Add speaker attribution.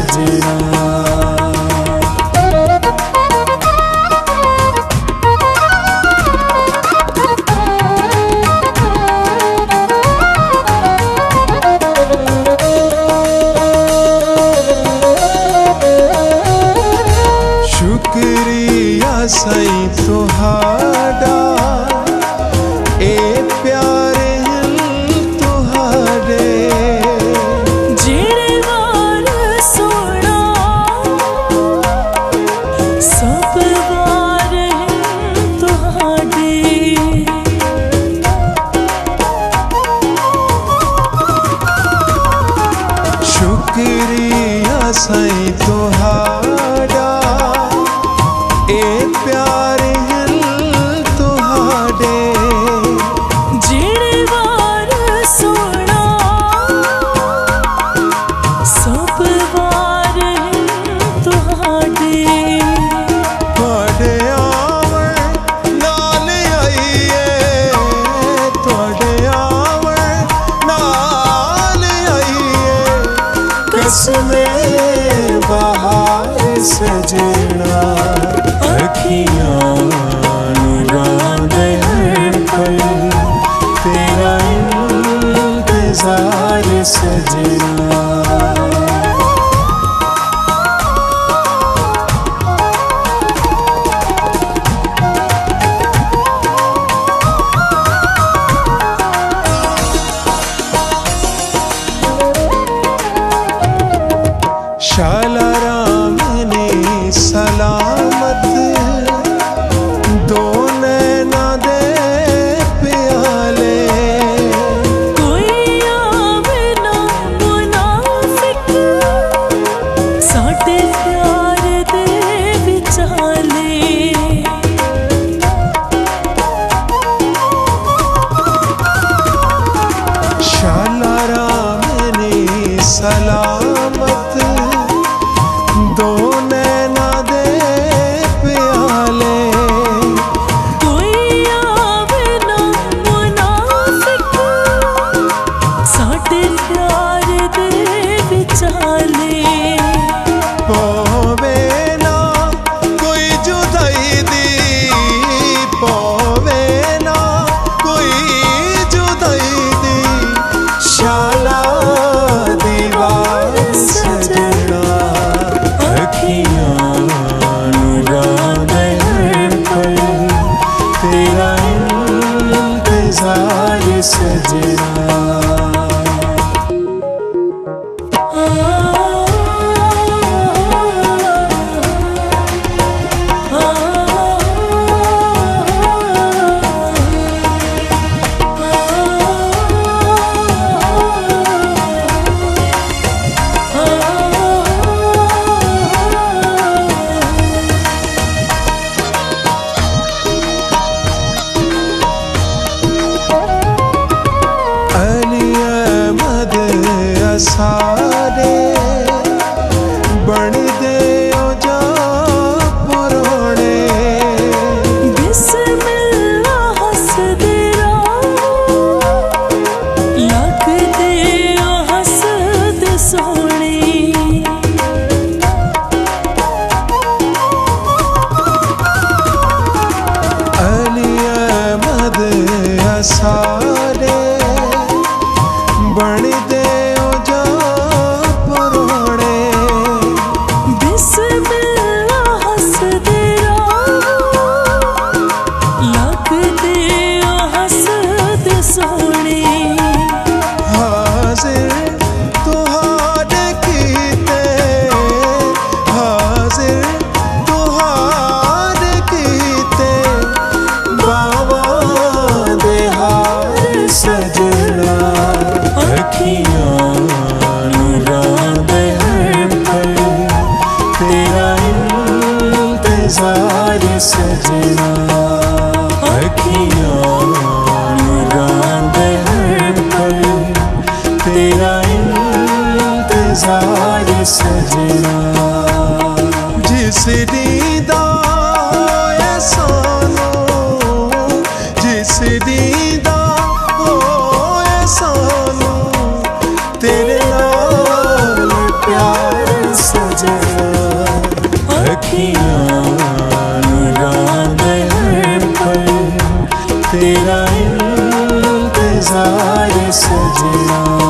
Speaker 1: सजना।
Speaker 2: शुक्रिया साईं तुहाडा ए प्यारे तुहाडे,
Speaker 1: जेड़े वार सोना सब वार तुहाडे।
Speaker 2: शुक्रिया साईं तुहाडा ए प्यारे तुहाडे,
Speaker 1: जेड़े वार सोना सब वार तुहाडे।
Speaker 2: तुहाडे आवन नाल आईए, तुहाडे आवन नाल आईए, कसमे बहार सजना। अखियां रुलांदे हर पल तेरा इंतजार सजना। शाला राम ने सलामत दो नैना दे प्याले,
Speaker 1: कोई आवे ना मुनाफिक साडे प्यार दे विचाले।
Speaker 2: शाला राम ने सलामत दो नैना दे प्याले,
Speaker 1: कोई आवे ना मुनाफिक साडे प्यार दे विचाले।
Speaker 2: पोवे ना कोई जुदाई दी, पोवे ना कोई जुदाई दी, शाला दीवार सजना। अखियां रुलांदे हर पल तेरा इंतजार सजना। सारे बन दे जा पुराने,
Speaker 1: बिस्मिल्लाह हसदे लगदे हसद सोहणे।
Speaker 2: अली अहमद सारे बन दे जा पुराने,
Speaker 1: बिस्मिल्लाह हसदे लगदे हसद सोहणे।
Speaker 2: हाजिर तुहाडे कीते, हाजिर तुहाडे कीते, बावा दे हार सजना। अखियां रुलांदे हर पल तेरा इंतजार सजना। अखियां रुलांदे हर पल तेरा इंतजार सजना। जिस दीदा होए सानू, जिस दीदा होए सानू, तेरे नाल प्यार
Speaker 1: अखियाँ मुराद हर पल तेरा इंतजार सजना।